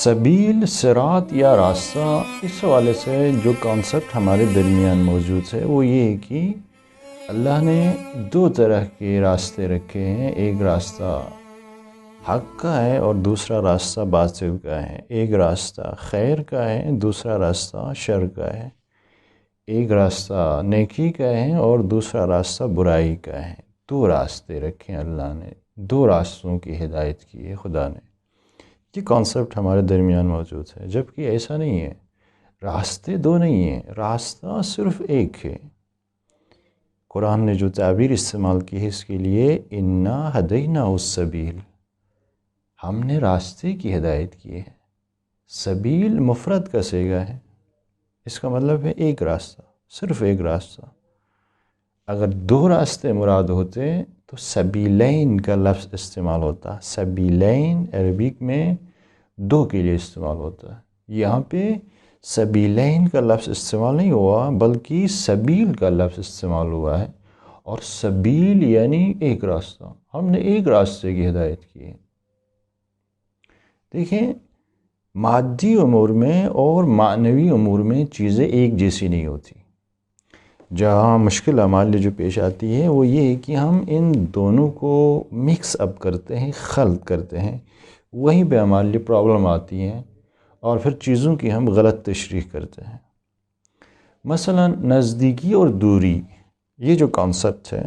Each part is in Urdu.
سبیل، صراط یا راستہ، اس حوالے سے جو کانسیپٹ ہمارے درمیان موجود ہے وہ یہ ہے کہ اللہ نے دو طرح کے راستے رکھے ہیں۔ ایک راستہ حق کا ہے اور دوسرا راستہ باطل کا ہے۔ ایک راستہ خیر کا ہے، دوسرا راستہ شر کا ہے۔ ایک راستہ نیکی کا ہے اور دوسرا راستہ برائی کا ہے۔ دو راستے رکھے ہیں اللہ نے، دو راستوں کی ہدایت کی ہے خدا نے۔ یہ کانسیپٹ ہمارے درمیان موجود ہے، جبکہ ایسا نہیں ہے۔ راستے دو نہیں ہیں، راستہ صرف ایک ہے۔ قرآن نے جو تعبیر استعمال کی ہے اس کے لیے، اِنَّا هَدَيْنَاهُ السَّبِيلَ، ہم نے راستے کی ہدایت کی ہے۔ سبیل مفرد کا صیغہ ہے، اس کا مطلب ہے ایک راستہ، صرف ایک راستہ۔ اگر دو راستے مراد ہوتے تو سبیلین کا لفظ استعمال ہوتا۔ سبیلین عربک میں دو کے لیے استعمال ہوتا ہے۔ یہاں پہ سبیلین کا لفظ استعمال نہیں ہوا بلکہ سبیل کا لفظ استعمال ہوا ہے، اور سبیل یعنی ایک راستہ۔ ہم نے ایک راستے کی ہدایت کی ہے۔ دیکھیں، مادی امور میں اور معنوی امور میں چیزیں ایک جیسی نہیں ہوتی۔ جہاں مشکل ہمارے لیے جو پیش آتی ہے وہ یہ ہے کہ ہم ان دونوں کو مکس اپ کرتے ہیں، خلط کرتے ہیں، وہیں پہ ہمارے لیے پرابلم آتی ہیں اور پھر چیزوں کی ہم غلط تشریح کرتے ہیں۔ مثلا نزدیکی اور دوری، یہ جو کانسیپٹ ہے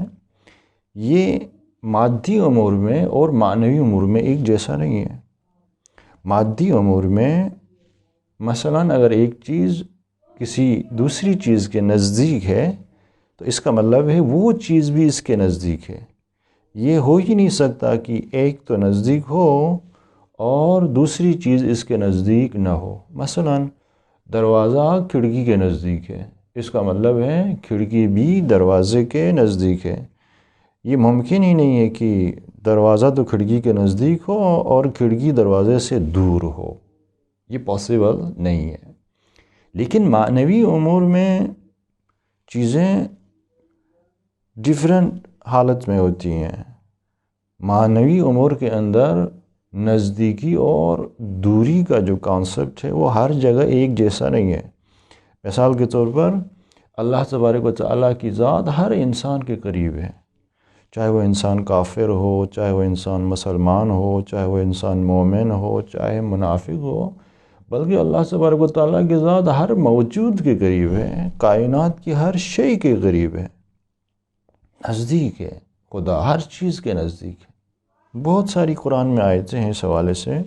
یہ مادی امور میں اور معنوی امور میں ایک جیسا نہیں ہے۔ مادی امور میں مثلا اگر ایک چیز کسی دوسری چیز کے نزدیک ہے تو اس کا مطلب ہے وہ چیز بھی اس کے نزدیک ہے۔ یہ ہو ہی نہیں سکتا کہ ایک تو نزدیک ہو اور دوسری چیز اس کے نزدیک نہ ہو۔ مثلا دروازہ کھڑکی کے نزدیک ہے، اس کا مطلب ہے کھڑکی بھی دروازے کے نزدیک ہے۔ یہ ممکن ہی نہیں ہے کہ دروازہ تو کھڑکی کے نزدیک ہو اور کھڑکی دروازے سے دور ہو، یہ پاسبل نہیں ہے۔ لیکن معنوی امور میں چیزیں ڈیفرنٹ حالت میں ہوتی ہیں۔ معنوی امور کے اندر نزدیکی اور دوری کا جو کانسیپٹ ہے وہ ہر جگہ ایک جیسا نہیں ہے۔ مثال کے طور پر اللہ تبارک و تعالیٰ کی ذات ہر انسان کے قریب ہے، چاہے وہ انسان کافر ہو، چاہے وہ انسان مسلمان ہو، چاہے وہ انسان مومن ہو، چاہے منافق ہو، بلکہ اللہ تبارک و تعالیٰ کی ذات ہر موجود کے قریب ہے، کائنات کی ہر شے کے قریب ہے، نزدیک ہے۔ خدا ہر چیز کے نزدیک ہے۔ بہت ساری قرآن میں آیتیں ہیں اس حوالے سے۔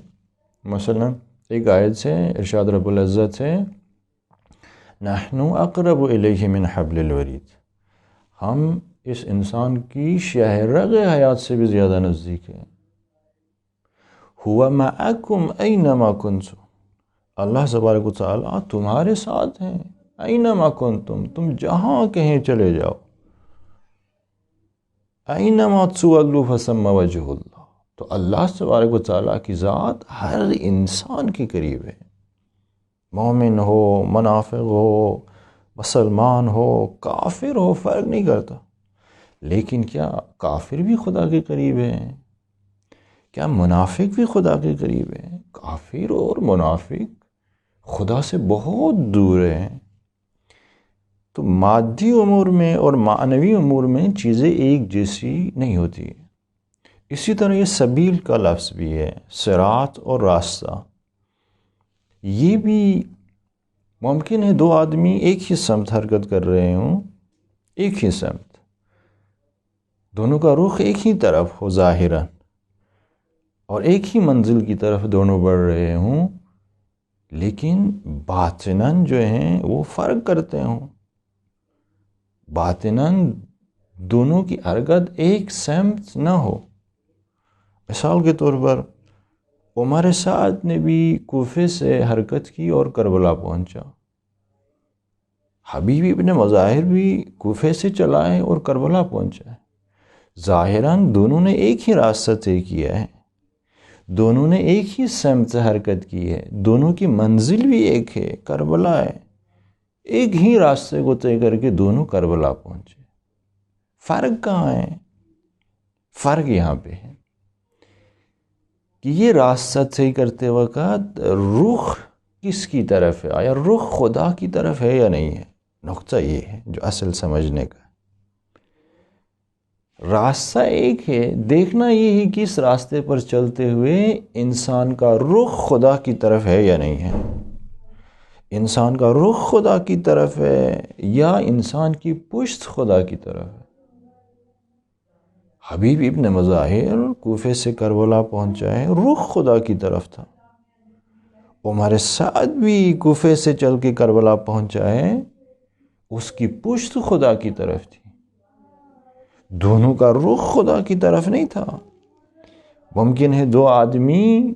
مثلا ایک آیت سے ارشاد رب العزت ہے، نحن اقرب الیہ من حبل الورید، ہم اس انسان کی شہ رگ حیات سے بھی زیادہ نزدیک ہے۔ هو معکم اینما کنتم، اللہ تبارک و تعالیٰ تمہارے ساتھ ہیں، اینما کنتم، تم جہاں کہیں چلے جاؤ، اینما تولوا فثم وجہ اللہ، تو اللہ تبارک و تعالیٰ کی ذات ہر انسان کے قریب ہے۔ مومن ہو، منافق ہو، مسلمان ہو، کافر ہو، فرق نہیں کرتا۔ لیکن کیا کافر بھی خدا کے قریب ہے؟ کیا منافق بھی خدا کے قریب ہے؟ کافر اور منافق خدا سے بہت دور ہیں۔ تو مادی امور میں اور معنوی امور میں چیزیں ایک جیسی نہیں ہوتی۔ اسی طرح یہ سبیل کا لفظ بھی ہے، صراط اور راستہ، یہ بھی ممکن ہے دو آدمی ایک ہی سمت حرکت کر رہے ہوں، ایک ہی سمت، دونوں کا رخ ایک ہی طرف ہو ظاہراً، اور ایک ہی منزل کی طرف دونوں بڑھ رہے ہوں، لیکن باطناً جو ہیں وہ فرق کرتے ہوں۔ باطناً دونوں کی حرکت ایک سمت نہ ہو۔ مثال کے طور پر عمر سعد نے بھی کوفے سے حرکت کی اور کربلا پہنچا۔ حبیب ابن مظاہر بھی کوفے سے چلائے اور کربلا پہنچا۔ ظاہراً دونوں نے ایک ہی راستہ طے کیا ہے، دونوں نے ایک ہی سمت سے حرکت کی ہے، دونوں کی منزل بھی ایک ہے، کربلا ہے۔ ایک ہی راستے کو طے کر کے دونوں کربلا پہنچے۔ فرق کہاں ہے؟ فرق یہاں پہ ہے کہ یہ راستہ طے کرتے وقت رخ کس کی طرف ہے، آیا رخ خدا کی طرف ہے یا نہیں ہے؟ نقطہ یہ ہے جو اصل سمجھنے کا۔ راستہ ایک ہے، دیکھنا یہ ہے کہ اس راستے پر چلتے ہوئے انسان کا رخ خدا کی طرف ہے یا نہیں ہے۔ انسان کا رخ خدا کی طرف ہے یا انسان کی پشت خدا کی طرف ہے۔ حبیب ابن مظاہر کوفے سے کربلا پہنچا ہے، رخ خدا کی طرف تھا۔ عمر سعد بھی کوفے سے چل کے کربلا پہنچا ہے، اس کی پشت خدا کی طرف تھی، دونوں کا رخ خدا کی طرف نہیں تھا۔ ممکن ہے دو آدمی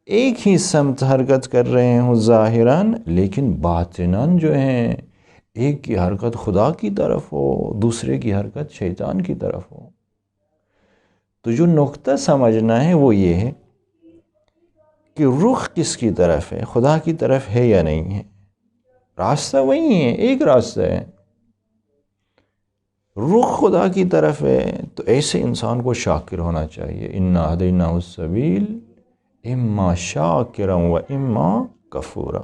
ایک ہی سمت حرکت کر رہے ہوں ظاہراً، لیکن باطناً جو ہیں ایک کی حرکت خدا کی طرف ہو، دوسرے کی حرکت شیطان کی طرف ہو۔ تو جو نقطہ سمجھنا ہے وہ یہ ہے کہ رخ کس کی طرف ہے، خدا کی طرف ہے یا نہیں ہے۔ راستہ وہی ہے، ایک راستہ ہے، رخ خدا کی طرف ہے، تو ایسے انسان کو شاکر ہونا چاہیے۔ اِنَّا هَدَيْنَاهُ السَّبِيلَ اِمَّا شَاكِرًا وَإِمَّا كَفُورًا۔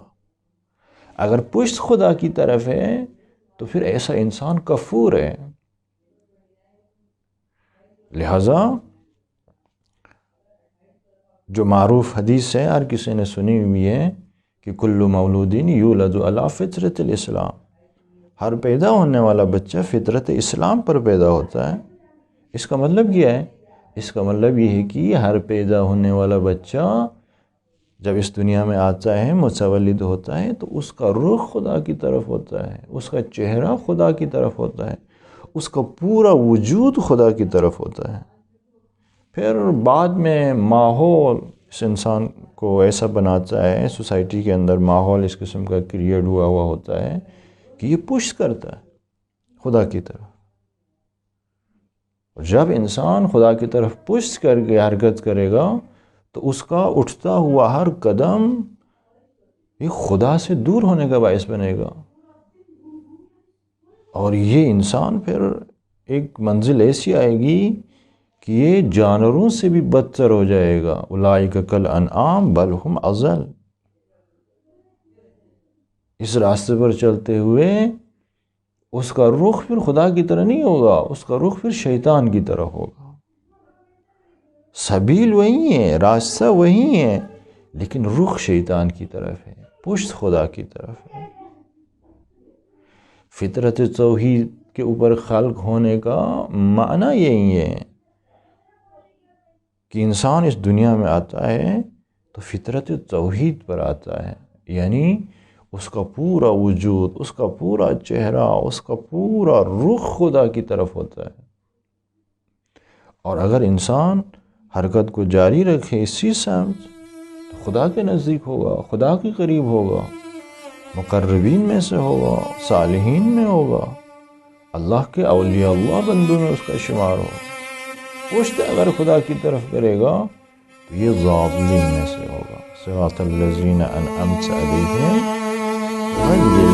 اگر پشت خدا کی طرف ہے تو پھر ایسا انسان کفور ہے۔ لہذا جو معروف حدیث ہے، ہر کسی نے سنی ہوئی ہے کہ کل مولود یولد علی فطرت الاسلام، ہر پیدا ہونے والا بچہ فطرت اسلام پر پیدا ہوتا ہے۔ اس کا مطلب کیا ہے؟ اس کا مطلب یہ ہے کہ ہر پیدا ہونے والا بچہ جب اس دنیا میں آتا ہے، متولد ہوتا ہے، تو اس کا رخ خدا کی طرف ہوتا ہے، اس کا چہرہ خدا کی طرف ہوتا ہے، اس کا پورا وجود خدا کی طرف ہوتا ہے۔ پھر بعد میں ماحول اس انسان کو ایسا بناتا ہے، سوسائٹی کے اندر ماحول اس قسم کا کریٹ ہوا ہوتا ہے کہ یہ پش کرتا ہے خدا کی طرف۔ اور جب انسان خدا کی طرف پش کر کے حرکت کرے گا تو اس کا اٹھتا ہوا ہر قدم یہ خدا سے دور ہونے کا باعث بنے گا، اور یہ انسان پھر ایک منزل ایسی آئے گی کہ یہ جانوروں سے بھی بدتر ہو جائے گا۔ اولئک کالانعام بل ہم اضل۔ اس راستے پر چلتے ہوئے اس کا رخ پھر خدا کی طرح نہیں ہوگا، اس کا رخ پھر شیطان کی طرح ہوگا۔ سبیل وہی ہے، راستہ وہی ہے، لیکن رخ شیطان کی طرف ہے، پشت خدا کی طرف ہے۔ فطرت توحید کے اوپر خلق ہونے کا معنی یہی ہے کہ انسان اس دنیا میں آتا ہے تو فطرت توحید پر آتا ہے، یعنی اس کا پورا وجود، اس کا پورا چہرہ، اس کا پورا رخ خدا کی طرف ہوتا ہے۔ اور اگر انسان حرکت کو جاری رکھے اسی سمت تو خدا کے نزدیک ہوگا، خدا کے قریب ہوگا، مقربین میں سے ہوگا، صالحین میں ہوگا، اللہ کے اولیاء اللہ بندوں میں اس کا شمار ہوگا۔ پشت اگر خدا کی طرف کرے گا تو یہ ظالمین میں سے ہوگا۔ صراط الذین انعمت علیہم غیر